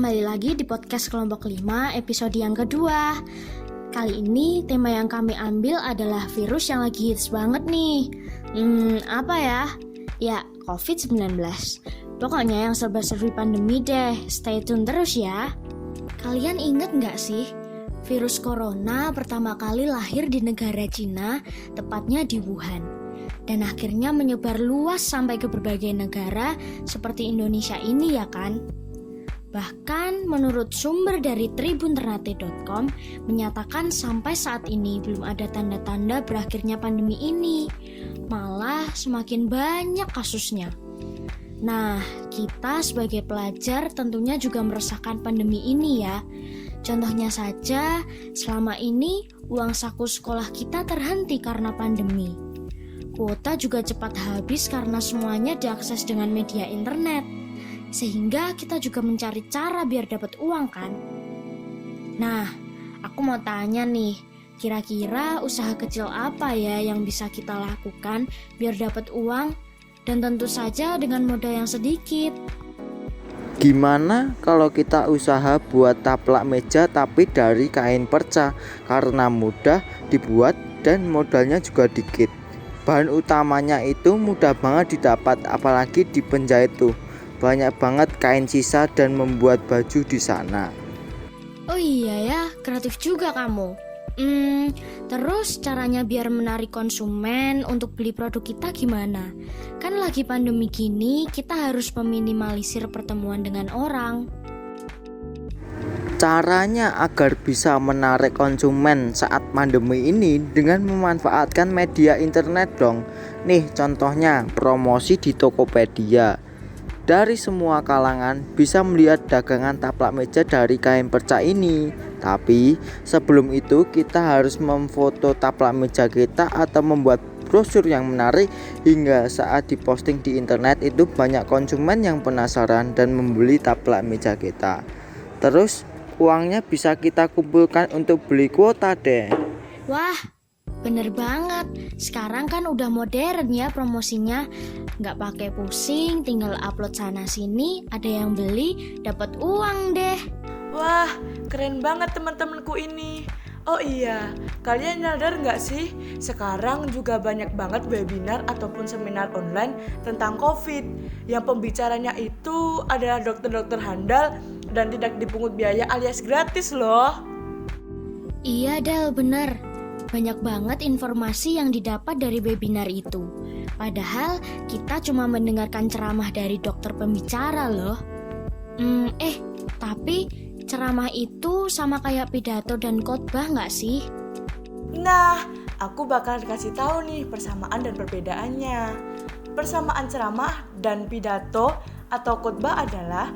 kembali lagi di podcast kelompok 5 episode yang kedua. Kali ini tema yang kami ambil adalah virus yang lagi hits banget nih. Apa ya? Ya, COVID-19. Pokoknya yang serba-serbi pandemi deh, stay tune terus ya. Kalian inget gak sih? Virus corona pertama kali lahir di negara Cina, tepatnya di Wuhan. Dan akhirnya menyebar luas sampai ke berbagai negara seperti Indonesia ini ya kan? Bahkan menurut sumber dari tribunternate.com menyatakan sampai saat ini belum ada tanda-tanda berakhirnya pandemi ini. Malah semakin banyak kasusnya. Nah, kita sebagai pelajar tentunya juga merasakan pandemi ini ya. Contohnya saja, selama ini uang saku sekolah kita terhenti karena pandemi. Kuota juga cepat habis karena semuanya diakses dengan media internet. Sehingga kita juga mencari cara biar dapat uang kan? Nah, aku mau tanya nih, kira-kira usaha kecil apa ya yang bisa kita lakukan biar dapat uang? Dan tentu saja dengan modal yang sedikit. Gimana kalau kita usaha buat taplak meja tapi dari kain perca? Karena mudah dibuat dan modalnya juga dikit. Bahan utamanya itu mudah banget didapat, apalagi di penjahit tuh. Banyak banget kain sisa dan membuat baju di sana. Oh iya ya, kreatif juga kamu. Terus caranya biar menarik konsumen untuk beli produk kita gimana? Kan lagi pandemi gini, kita harus meminimalisir pertemuan dengan orang. Caranya agar bisa menarik konsumen saat pandemi ini dengan memanfaatkan media internet dong. Nih contohnya promosi di Tokopedia. Dari semua kalangan bisa melihat dagangan taplak meja dari kain perca ini. Tapi sebelum itu kita harus memfoto taplak meja kita atau membuat brosur yang menarik hingga saat diposting di internet itu banyak konsumen yang penasaran dan membeli taplak meja kita. Terus uangnya bisa kita kumpulkan untuk beli kuota deh. Wah, bener banget. Sekarang kan udah modern ya promosinya. Nggak pakai pusing, tinggal upload sana sini, ada yang beli, dapat uang deh. Wah, keren banget teman-temanku ini. Oh iya, kalian nyadar nggak sih? Sekarang juga banyak banget webinar ataupun seminar online tentang COVID. Yang pembicaranya itu adalah dokter-dokter handal dan tidak dipungut biaya alias gratis loh. Iya Del, bener. Banyak banget informasi yang didapat dari webinar itu. Padahal kita cuma mendengarkan ceramah dari dokter pembicara loh. Tapi ceramah itu sama kayak pidato dan khotbah nggak sih? Nah, aku bakal kasih tahu nih persamaan dan perbedaannya. Persamaan ceramah dan pidato atau khotbah adalah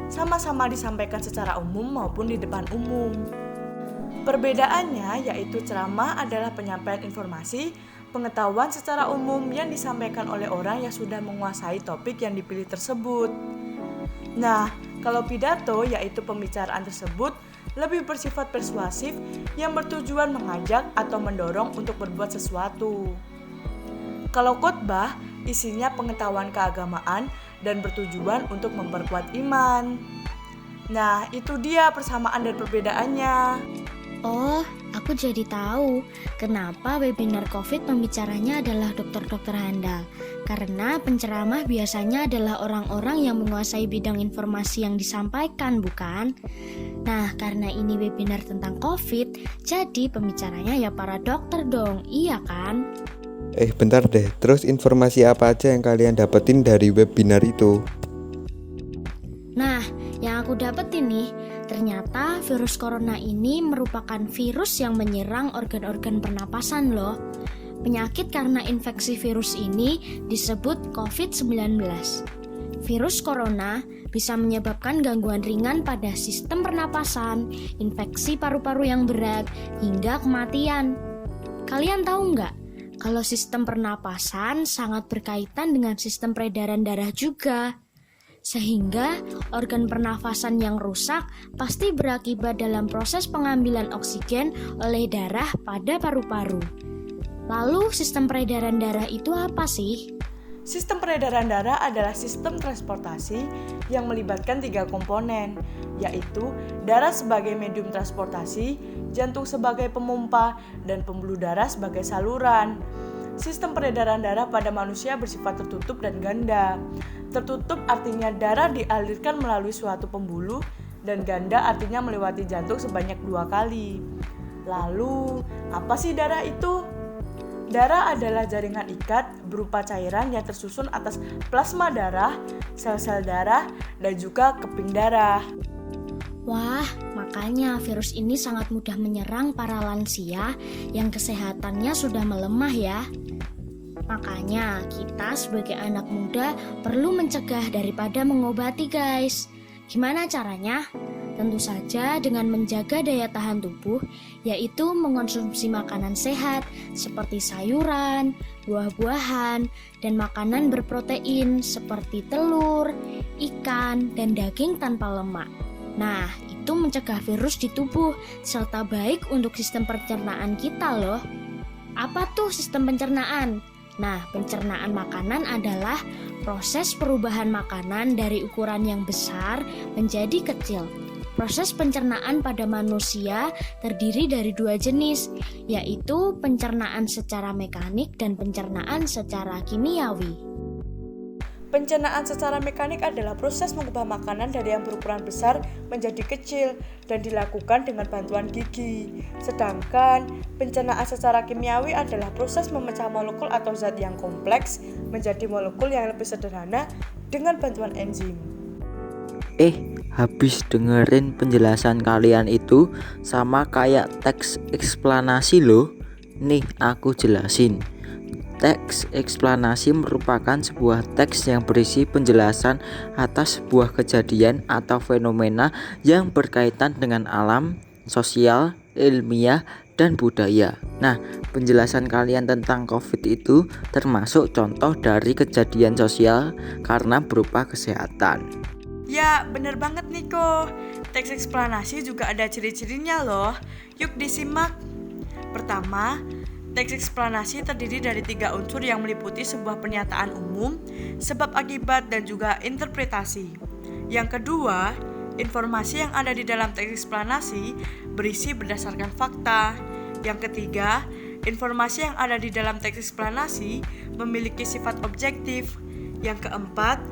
sama-sama disampaikan secara umum maupun di depan umum. Perbedaannya yaitu ceramah adalah penyampaian informasi, pengetahuan secara umum yang disampaikan oleh orang yang sudah menguasai topik yang dipilih tersebut. Nah, kalau pidato yaitu pembicaraan tersebut lebih bersifat persuasif yang bertujuan mengajak atau mendorong untuk berbuat sesuatu. Kalau khotbah isinya pengetahuan keagamaan dan bertujuan untuk memperkuat iman. Nah, itu dia persamaan dan perbedaannya. Oh, aku jadi tahu kenapa webinar COVID pembicaranya adalah dokter-dokter handal. Karena penceramah biasanya adalah orang-orang yang menguasai bidang informasi yang disampaikan, bukan? Nah, karena ini webinar tentang COVID, jadi pembicaranya ya para dokter dong, iya kan? Bentar deh, terus informasi apa aja yang kalian dapetin dari webinar itu? Nah, yang aku dapetin nih, ternyata virus corona ini merupakan virus yang menyerang organ-organ pernapasan loh. Penyakit karena infeksi virus ini disebut COVID-19. Virus corona bisa menyebabkan gangguan ringan pada sistem pernapasan, infeksi paru-paru yang berat, hingga kematian. Kalian tahu nggak? Kalau sistem pernapasan sangat berkaitan dengan sistem peredaran darah juga. Sehingga organ pernafasan yang rusak pasti berakibat dalam proses pengambilan oksigen oleh darah pada paru-paru. Lalu sistem peredaran darah itu apa sih? Sistem peredaran darah adalah sistem transportasi yang melibatkan 3 komponen, yaitu darah sebagai medium transportasi, jantung sebagai pemompa, dan pembuluh darah sebagai saluran. Sistem peredaran darah pada manusia bersifat tertutup dan ganda. Tertutup artinya darah dialirkan melalui suatu pembuluh, dan ganda artinya melewati jantung sebanyak 2 kali. Lalu, apa sih darah itu? Darah adalah jaringan ikat berupa cairan yang tersusun atas plasma darah, sel-sel darah, dan juga keping darah. Wah, makanya virus ini sangat mudah menyerang para lansia yang kesehatannya sudah melemah ya. Makanya kita sebagai anak muda perlu mencegah daripada mengobati guys. Gimana caranya? Tentu saja dengan menjaga daya tahan tubuh, yaitu mengonsumsi makanan sehat seperti sayuran, buah-buahan, dan makanan berprotein seperti telur, ikan, dan daging tanpa lemak. Nah, itu mencegah virus di tubuh serta baik untuk sistem pencernaan kita loh. Apa tuh sistem pencernaan? Nah, pencernaan makanan adalah proses perubahan makanan dari ukuran yang besar menjadi kecil. Proses pencernaan pada manusia terdiri dari 2 jenis, yaitu pencernaan secara mekanik dan pencernaan secara kimiawi. Pencernaan secara mekanik adalah proses mengubah makanan dari yang berukuran besar menjadi kecil dan dilakukan dengan bantuan gigi. Sedangkan pencernaan secara kimiawi adalah proses memecah molekul atau zat yang kompleks menjadi molekul yang lebih sederhana dengan bantuan enzim. Habis dengerin penjelasan kalian itu sama kayak teks eksplanasi loh. Nih aku jelasin. Teks eksplanasi merupakan sebuah teks yang berisi penjelasan atas sebuah kejadian atau fenomena yang berkaitan dengan alam, sosial, ilmiah, dan budaya. Nah, penjelasan kalian tentang COVID itu termasuk contoh dari kejadian sosial karena berupa kesehatan. Ya, bener banget Niko. Teks eksplanasi juga ada ciri-cirinya loh. Yuk disimak. Pertama, teks eksplanasi terdiri dari 3 unsur yang meliputi sebuah pernyataan umum, sebab akibat, dan juga interpretasi. Yang kedua, informasi yang ada di dalam teks eksplanasi berisi berdasarkan fakta. Yang ketiga, informasi yang ada di dalam teks eksplanasi memiliki sifat objektif. Yang keempat,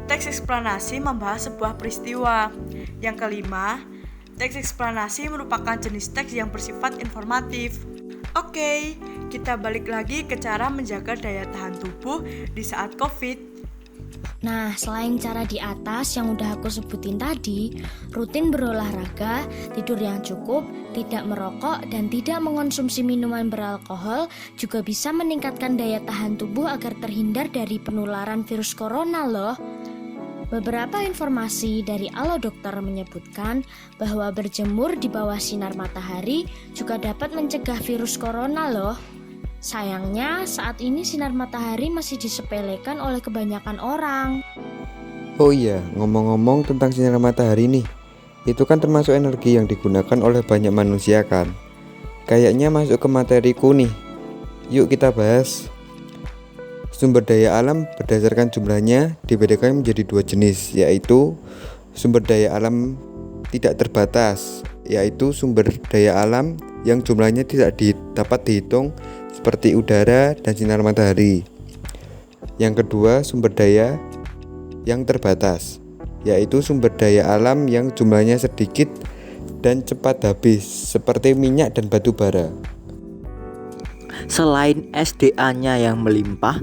teks eksplanasi membahas sebuah peristiwa. Yang kelima, teks eksplanasi merupakan jenis teks yang bersifat informatif. Oke, kita balik lagi ke cara menjaga daya tahan tubuh di saat COVID. Nah, selain cara di atas yang udah aku sebutin tadi, rutin berolahraga, tidur yang cukup, tidak merokok, dan tidak mengonsumsi minuman beralkohol juga bisa meningkatkan daya tahan tubuh agar terhindar dari penularan virus corona loh. Beberapa informasi dari Alo Dokter menyebutkan bahwa berjemur di bawah sinar matahari juga dapat mencegah virus corona loh. Sayangnya saat ini sinar matahari masih disepelekan oleh kebanyakan orang. Oh iya, ngomong-ngomong tentang sinar matahari nih, itu kan termasuk energi yang digunakan oleh banyak manusia kan. Kayaknya masuk ke materiku nih. Yuk kita bahas. Sumber daya alam berdasarkan jumlahnya dibedakan menjadi 2 jenis, yaitu sumber daya alam tidak terbatas, yaitu sumber daya alam yang jumlahnya tidak dapat dihitung seperti udara dan sinar matahari. Yang kedua, sumber daya yang terbatas, yaitu sumber daya alam yang jumlahnya sedikit dan cepat habis seperti minyak dan batu bara. Selain SDA-nya yang melimpah,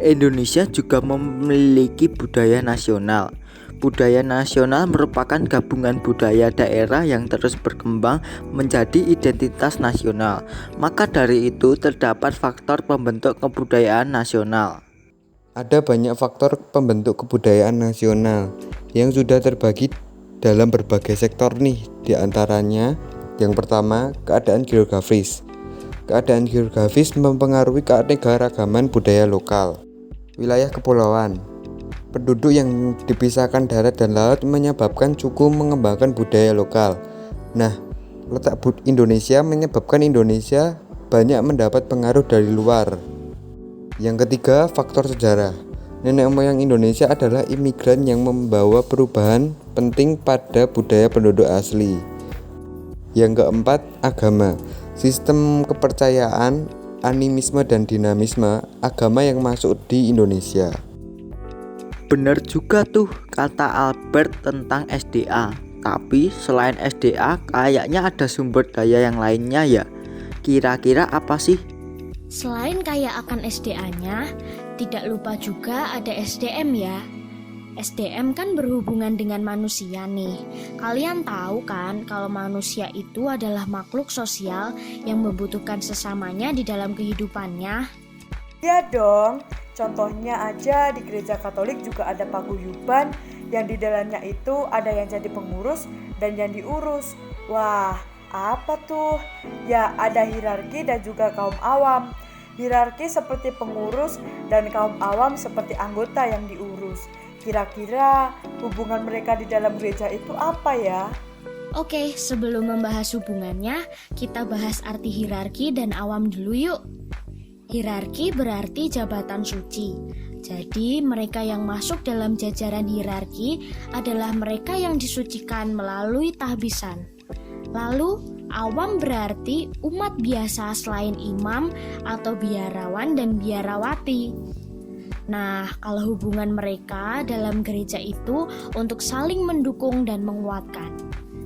Indonesia juga memiliki budaya nasional. Budaya nasional merupakan gabungan budaya daerah yang terus berkembang menjadi identitas nasional. Maka dari itu terdapat faktor pembentuk kebudayaan nasional. Ada banyak faktor pembentuk kebudayaan nasional yang sudah terbagi dalam berbagai sektor nih. Di antaranya, yang pertama, keadaan geografis. Keadaan geografis mempengaruhi keanekaragaman budaya lokal. Wilayah kepulauan. Penduduk yang dipisahkan darat dan laut menyebabkan suku mengembangkan budaya lokal. Nah, letak Indonesia menyebabkan Indonesia banyak mendapat pengaruh dari luar. Yang ketiga, faktor sejarah. Nenek moyang Indonesia adalah imigran yang membawa perubahan penting pada budaya penduduk asli. Yang keempat, agama. Sistem kepercayaan, animisme dan dinamisme agama yang masuk di Indonesia. Bener juga tuh kata Albert tentang SDA. Tapi selain SDA kayaknya ada sumber daya yang lainnya ya. Kira-kira apa sih? Selain kaya akan SDA-nya, tidak lupa juga ada SDM ya. SDM kan berhubungan dengan manusia nih. Kalian tahu kan kalau manusia itu adalah makhluk sosial yang membutuhkan sesamanya di dalam kehidupannya. Ya dong, contohnya aja di gereja Katolik juga ada paguyuban yang di dalamnya itu ada yang jadi pengurus dan yang diurus. Wah, apa tuh? Ya ada hierarki dan juga kaum awam. Hierarki seperti pengurus dan kaum awam seperti anggota yang diurus. Kira-kira hubungan mereka di dalam gereja itu apa ya? Oke, sebelum membahas hubungannya, kita bahas arti hierarki dan awam dulu yuk. Hierarki berarti jabatan suci. Jadi mereka yang masuk dalam jajaran hierarki adalah mereka yang disucikan melalui tahbisan. Lalu awam berarti umat biasa selain imam atau biarawan dan biarawati. Nah, kalau hubungan mereka dalam gereja itu untuk saling mendukung dan menguatkan.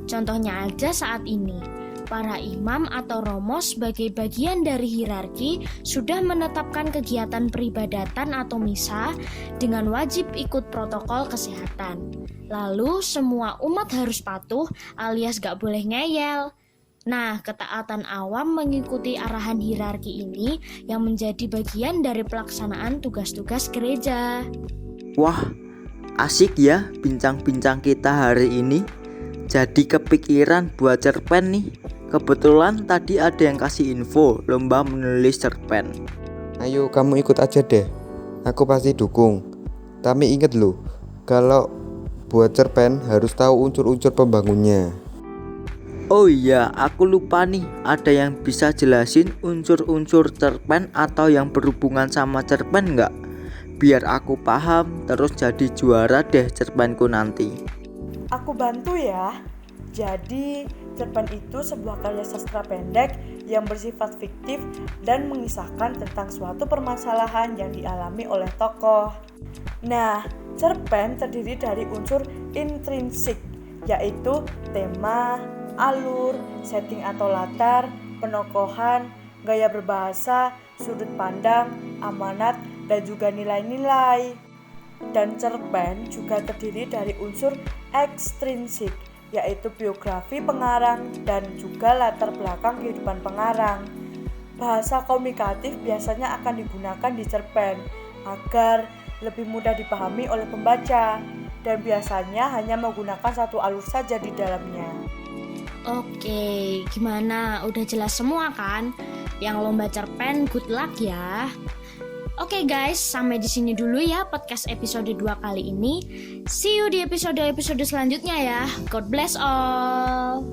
Contohnya aja saat ini, para imam atau romo sebagai bagian dari hierarki sudah menetapkan kegiatan peribadatan atau misa dengan wajib ikut protokol kesehatan. Lalu semua umat harus patuh alias gak boleh ngeyel. Nah, ketaatan awam mengikuti arahan hierarki ini yang menjadi bagian dari pelaksanaan tugas-tugas gereja. Wah, asik ya bincang-bincang kita hari ini. Jadi kepikiran buat cerpen nih. Kebetulan tadi ada yang kasih info lomba menulis cerpen. Ayo kamu ikut aja deh, aku pasti dukung. Tapi inget loh, kalau buat cerpen harus tahu unsur-unsur pembangunnya. Oh iya, aku lupa nih. Ada yang bisa jelasin unsur-unsur cerpen atau yang berhubungan sama cerpen nggak? Biar aku paham terus jadi juara deh cerpenku nanti. Aku bantu ya. Jadi, cerpen itu sebuah karya sastra pendek yang bersifat fiktif dan mengisahkan tentang suatu permasalahan yang dialami oleh tokoh. Nah, cerpen terdiri dari unsur intrinsik, yaitu tema, alur, setting atau latar, penokohan, gaya berbahasa, sudut pandang, amanat, dan juga nilai-nilai. Dan cerpen juga terdiri dari unsur ekstrinsik, yaitu biografi pengarang dan juga latar belakang kehidupan pengarang. Bahasa komunikatif biasanya akan digunakan di cerpen agar lebih mudah dipahami oleh pembaca dan biasanya hanya menggunakan satu alur saja di dalamnya. Oke, gimana? Udah jelas semua kan? Yang lomba cerpen good luck ya. Oke guys, sampai di sini dulu ya podcast episode 2 kali ini. See you di episode selanjutnya ya. God bless all.